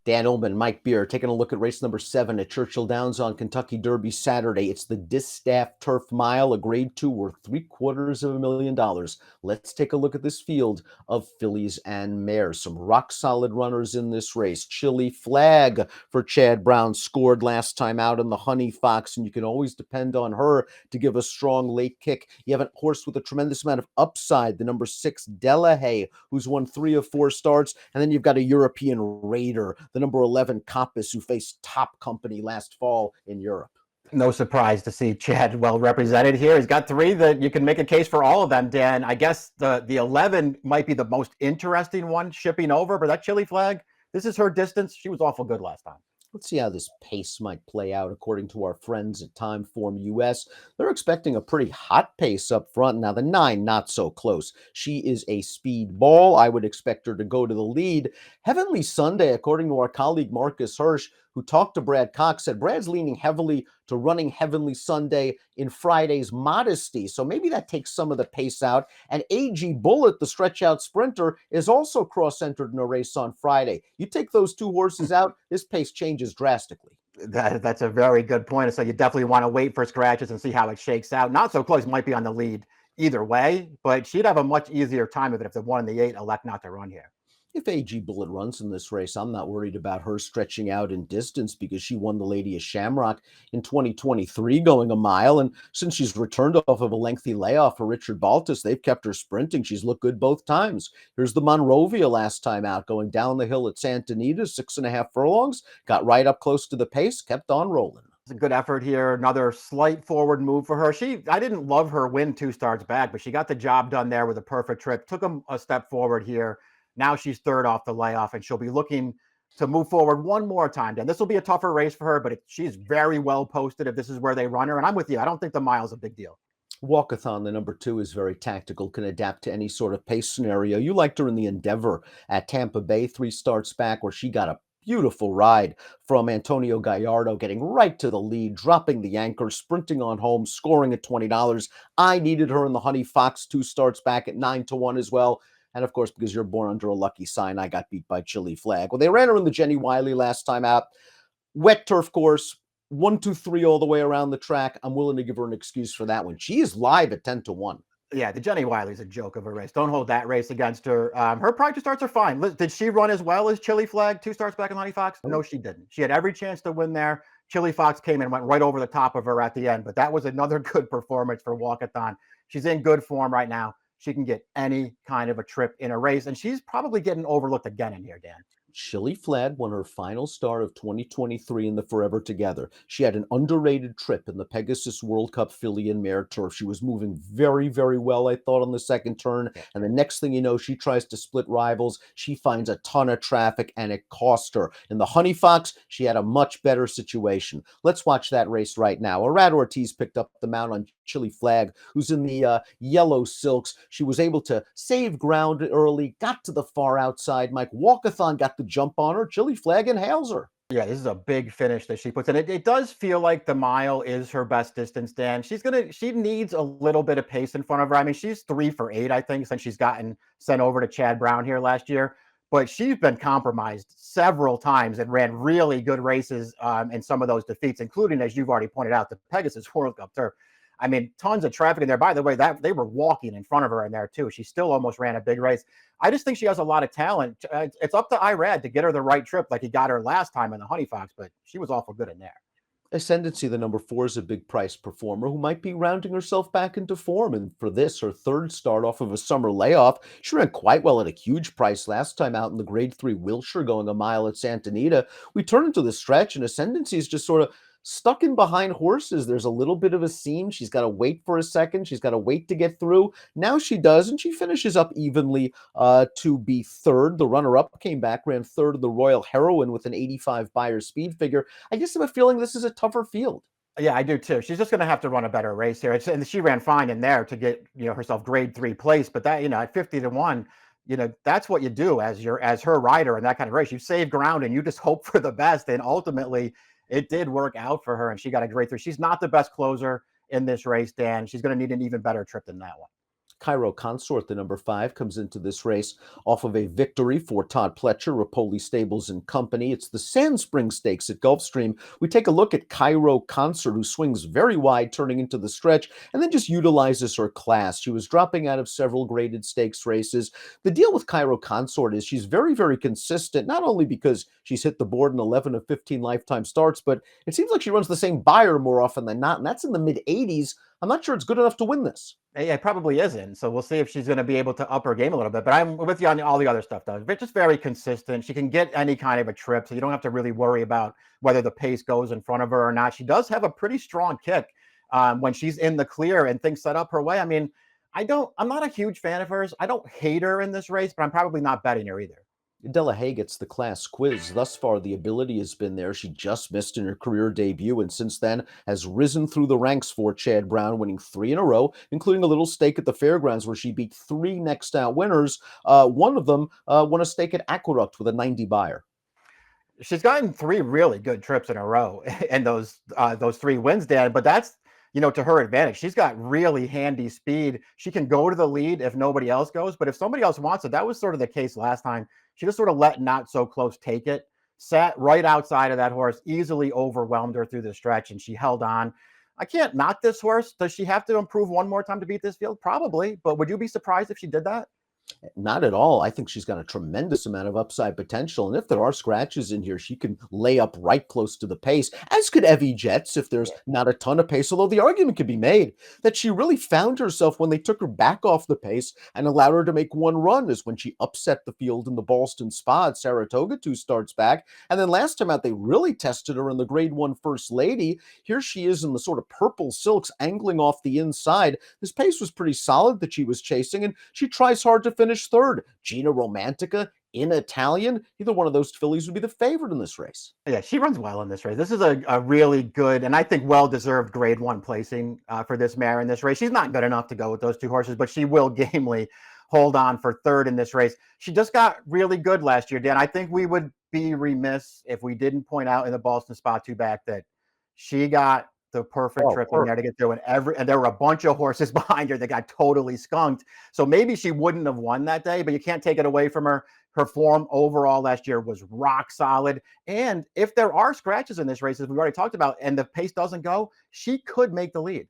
Dan Ullman, Mike Beer, taking a look at race number 7 at Churchill Downs on Kentucky Derby Saturday. It's the Distaff Turf Mile, a grade 2 worth $750,000. Let's take a look at this field of fillies and mares. Some rock solid runners in this race. Chili Flag for Chad Brown scored last time out in the Honey Fox, and you can always depend on her to give a strong late kick. You have a horse with a tremendous amount of upside, the number 6 Delahaye, who's won 3 of 4 starts, and then you've got a European Raider, the number 11 Coppice, who faced top company last fall in Europe. No surprise to see Chad well represented here. He's got 3 that you can make a case for all of them, Dan. I guess the 11 might be the most interesting one shipping over, but that Chili Flag, this is her distance. She was awful good last time. Let's see how this pace might play out according to our friends at Timeform US. They're expecting a pretty hot pace up front. Now, the 9, not so close. She is a speed ball. I would expect her to go to the lead. Heavenly Sunday, according to our colleague Marcus Hirsch, who talked to Brad Cox, said Brad's leaning heavily to running Heavenly Sunday in Friday's Modesty. So maybe that takes some of the pace out. And AG Bullet, the stretch-out sprinter, is also cross-entered in a race on Friday. You take those 2 horses out, this pace changes drastically. That's a very good point. So you definitely want to wait for scratches and see how it shakes out. Not so close, might be on the lead either way, but she'd have a much easier time of it if the 1 and the 8 elect not to run here. If AG Bullet runs in this race, I'm not worried about her stretching out in distance because she won the Lady of Shamrock in 2023 going a mile. And since she's returned off of a lengthy layoff for Richard Baltus, they've kept her sprinting. She's looked good both times. Here's the Monrovia last time out, going down the hill at Santa Anita, 6.5 furlongs, got right up close to the pace, kept on rolling. It's a good effort here. Another slight forward move for her. I didn't love her win 2 starts back, but she got the job done there with a perfect trip. Took a step forward here. Now she's 3rd off the layoff, and she'll be looking to move forward one more time. Dan, this will be a tougher race for her, but she's very well posted if this is where they run her. And I'm with you. I don't think the mile's a big deal. Walkathon, the number 2, is very tactical, can adapt to any sort of pace scenario. You liked her in the Endeavor at Tampa Bay 3 starts back, where she got a beautiful ride from Antonio Gallardo, getting right to the lead, dropping the anchor, sprinting on home, scoring at $20. I needed her in the Honey Fox 2 starts back at 9-1 as well. And of course, because you're born under a lucky sign, I got beat by Chili Flag. Well, they ran her in the Jenny Wiley last time out. Wet turf course, 1, 2, 3 all the way around the track. I'm willing to give her an excuse for that one. She is live at 10-1. Yeah, the Jenny Wiley's a joke of a race. Don't hold that race against her. Her practice starts are fine. Did she run as well as Chili Flag 2 starts back in Honey Fox? No, she didn't. She had every chance to win there. Chili Fox came and went right over the top of her at the end. But that was another good performance for Walkathon. She's in good form right now. She can get any kind of a trip in a race, and she's probably getting overlooked again in here, Dan. Chili Flag won her final start of 2023 in the Forever Together. She had an underrated trip in the Pegasus World Cup filly and mare turf. She was moving very, very well, I thought, on the second turn. And the next thing you know, she tries to split rivals. She finds a ton of traffic, and it cost her. In the Honey Fox, she had a much better situation. Let's watch that race right now. Arad Ortiz picked up the mount on Chili Flag, who's in the yellow silks. She was able to save ground early, got to the far outside. Mike Walkathon got the jump on her. Chili Flag inhales her. Yeah, this is a big finish that she puts in. It does feel like the mile is her best distance, Dan. She needs a little bit of pace in front of her. I mean, she's 3 for 8, I think, since she's gotten sent over to Chad Brown here last year. But she's been compromised several times and ran really good races in some of those defeats, including, as you've already pointed out, the Pegasus World Cup turf. I mean, tons of traffic in there. By the way, that they were walking in front of her in there too. She still almost ran a big race. I just think she has a lot of talent. It's up to Irad to get her the right trip like he got her last time in the Honey Fox, but she was awful good in there. Ascendancy, the number 4, is a big price performer who might be rounding herself back into form. And for this, her 3rd start off of a summer layoff, she ran quite well at a huge price last time out in the grade 3 Wilshire going a mile at Santa Anita. We turn into the stretch, and Ascendancy is just sort of stuck in behind horses. There's a little bit of a seam. She's got to wait for a second. She's got to wait to get through. Now she does, and she finishes up evenly to be 3rd. The runner-up came back, ran 3rd in the Royal Heroine with an 85 buyer speed figure. I guess I have a feeling this is a tougher field. Yeah, I do too. She's just going to have to run a better race here. And she ran fine in there to get herself grade 3 place. But that at 50-1, that's what you do as her rider in that kind of race. You save ground and you just hope for the best. And ultimately, it did work out for her, and she got a grade 3. She's not the best closer in this race, Dan. She's going to need an even better trip than that one. Cairo Consort, the number 5, comes into this race off of a victory for Todd Pletcher, Rapoli Stables and Company. It's the Sand Spring Stakes at Gulfstream. We take a look at Cairo Consort, who swings very wide, turning into the stretch, and then just utilizes her class. She was dropping out of several graded stakes races. The deal with Cairo Consort is she's very, very consistent, not only because she's hit the board in 11 of 15 lifetime starts, but it seems like she runs the same buyer more often than not, and that's in the mid 80s. I'm not sure it's good enough to win this. Yeah, it probably isn't. So we'll see if she's going to be able to up her game a little bit. But I'm with you on all the other stuff, though. But just very consistent. She can get any kind of a trip, so you don't have to really worry about whether the pace goes in front of her or not. She does have a pretty strong kick when she's in the clear and things set up her way. I mean, I'm not a huge fan of hers. I don't hate her in this race, but I'm probably not betting her either. Delahaye gets the class quiz. Thus far, the ability has been there. She just missed in her career debut, and since then has risen through the ranks for Chad Brown, winning 3 in a row, including a little stake at the Fairgrounds where she beat 3 next out winners. One of them won a stake at Aqueduct with a 90 buyer. She's gotten 3 really good trips in a row, and those 3 wins, Dan. But that's to her advantage. She's got really handy speed. She can go to the lead if nobody else goes, but if somebody else wants it, that was sort of the case last time. She just sort of let Not So Close take it, sat right outside of that horse, easily overwhelmed her through the stretch, and she held on. I can't knock this horse. Does she have to improve one more time to beat this field? Probably, but would you be surprised if she did that? Not at all. I think she's got a tremendous amount of upside potential. And if there are scratches in here, she can lay up right close to the pace, as could Evie Jets if there's not a ton of pace. Although the argument could be made that she really found herself when they took her back off the pace and allowed her to make one run, is when she upset the field in the Ballston Spa at Saratoga 2 starts back. And then last time out, they really tested her in the Grade 1 First Lady. Here she is in the sort of purple silks angling off the inside. This pace was pretty solid that she was chasing, and she tries hard to finish third. Gina Romantica in Italian, either one of those fillies would be the favorite in this race. Yeah, she runs well in this race. This is a really good and I think well-deserved Grade 1 placing for this mare in this race. She's not good enough to go with those 2 horses, but she will gamely hold on for third in this race. She just got really good last year, Dan. I think we would be remiss if we didn't point out in the Boston Spa 2 back that she got the perfect trip in there to get through, and there were a bunch of horses behind her that got totally skunked. So maybe she wouldn't have won that day, but you can't take it away from her. Her form overall last year was rock solid. And if there are scratches in this race, as we've already talked about, and the pace doesn't go, she could make the lead.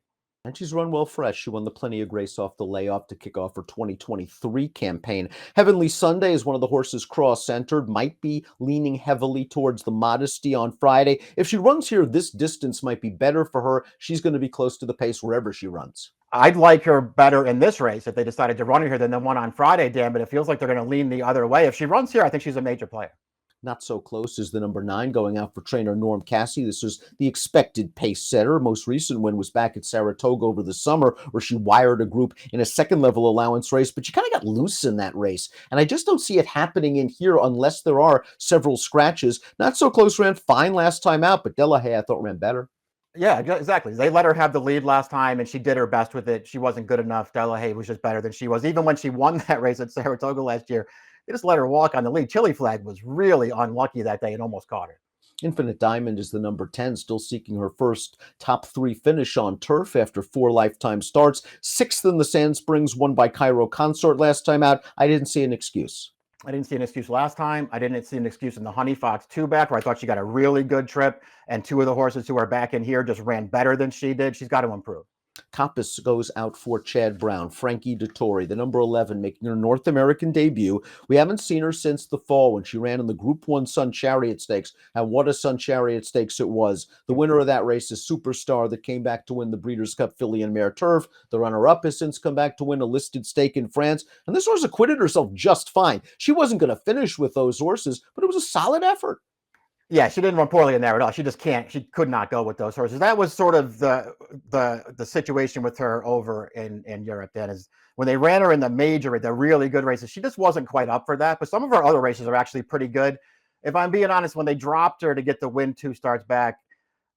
And she's run well fresh. She won the Plenty of Grace off the layoff to kick off her 2023 campaign. Heavenly Sunday is one of the horses cross-centered, might be leaning heavily towards the Modesty on Friday. If she runs here, this distance might be better for her. She's going to be close to the pace wherever she runs. I'd like her better in this race if they decided to run her here than the one on Friday, Dan, but it feels like they're going to lean the other way. If she runs here, I think she's a major player. Not So Close is the number 9, going out for trainer Norm Cassie. This was the expected pace setter. Most recent win was back at Saratoga over the summer, where she wired a group in a second level allowance race, but she kind of got loose in that race. And I just don't see it happening in here unless there are several scratches. Not So Close ran fine last time out, but Delahaye I thought ran better. Yeah, exactly. They let her have the lead last time, and she did her best with it. She wasn't good enough. Delahaye was just better than she was. Even when she won that race at Saratoga last year, they just let her walk on the lead. Chili Flag was really unlucky that day and almost caught her. Infinite Diamond is the number 10, still seeking her first top 3 finish on turf after 4 lifetime starts. 6th in the Sand Springs, won by Cairo Consort last time out. I didn't see an excuse. I didn't see an excuse last time. I didn't see an excuse in the Honey Fox 2 back, where I thought she got a really good trip, and 2 of the horses who are back in here just ran better than she did. She's got to improve. Coppice goes out for Chad Brown. Frankie Dettori, the number 11, making her North American debut. We haven't seen her since the fall when she ran in the Group 1 Sun Chariot Stakes. And what a Sun Chariot Stakes it was. The winner of that race is Superstar, that came back to win the Breeders' Cup Filly and Mare Turf. The runner-up has since come back to win a listed stake in France. And this horse acquitted herself just fine. She wasn't going to finish with those horses, but it was a solid effort. Yeah, she didn't run poorly in there at all. She just can't. She could not go with those horses. That was sort of the situation with her over in Europe. Then is when they ran her in the really good races. She just wasn't quite up for that. But some of her other races are actually pretty good. If I'm being honest, when they dropped her to get the win 2 starts back,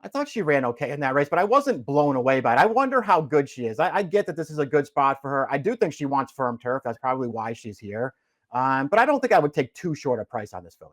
I thought she ran okay in that race, but I wasn't blown away by it. I wonder how good she is. I get that this is a good spot for her. I do think she wants firm turf. That's probably why she's here. But I don't think I would take too short a price on this filly.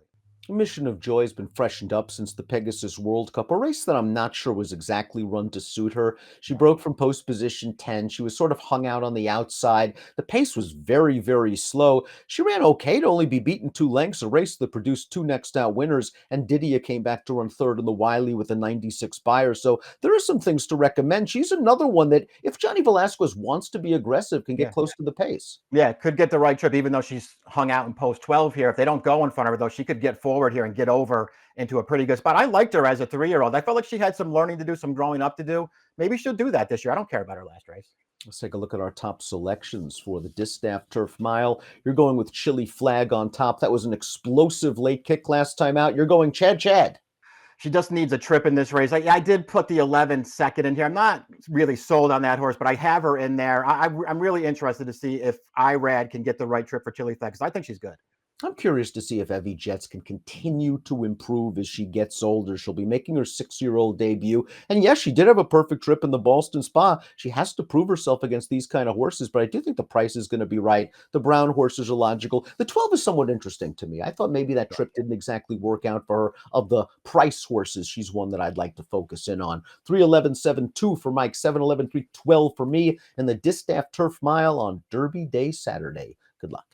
Mission of Joy has been freshened up since the Pegasus World Cup, a race that I'm not sure was exactly run to suit her. She Yeah. broke from post position 10. She was sort of hung out on the outside. The pace was very, very slow. She ran okay to only be beaten 2 lengths, a race that produced two next out winners, and Didia came back to run third in the Wiley with a 96 buyer. So there are some things to recommend. She's another one that, if Johnny Velasquez wants to be aggressive, can get Yeah. close to the pace. Yeah, could get the right trip, even though she's hung out in post 12 here. If they don't go in front of her, though, she could get forward here and get over into a pretty good spot. I liked her as a 3-year-old. I felt like she had some learning to do, some growing up to do. Maybe she'll do that this year. I don't care about her last race. Let's take a look at our top selections for the Distaff Turf Mile. You're going with Chili Flag on top. That was an explosive late kick last time out. You're going Chad Chad. She just needs a trip in this race. I did put the 11 second in here. I'm not really sold on that horse, but I have her in there. I'm really interested to see if Irad can get the right trip for Chili Flag because I think she's good. I'm curious to see if Evie Jets can continue to improve as she gets older. She'll be making her 6-year-old debut. And yes, she did have a perfect trip in the Boston Spa. She has to prove herself against these kind of horses, but I do think the price is going to be right. The brown horses are logical. The 12 is somewhat interesting to me. I thought maybe that trip didn't exactly work out for her. Of the price horses, she's one that I'd like to focus in on. 311.72 for Mike, 711.312 for me, and the Distaff Turf Mile on Derby Day Saturday. Good luck.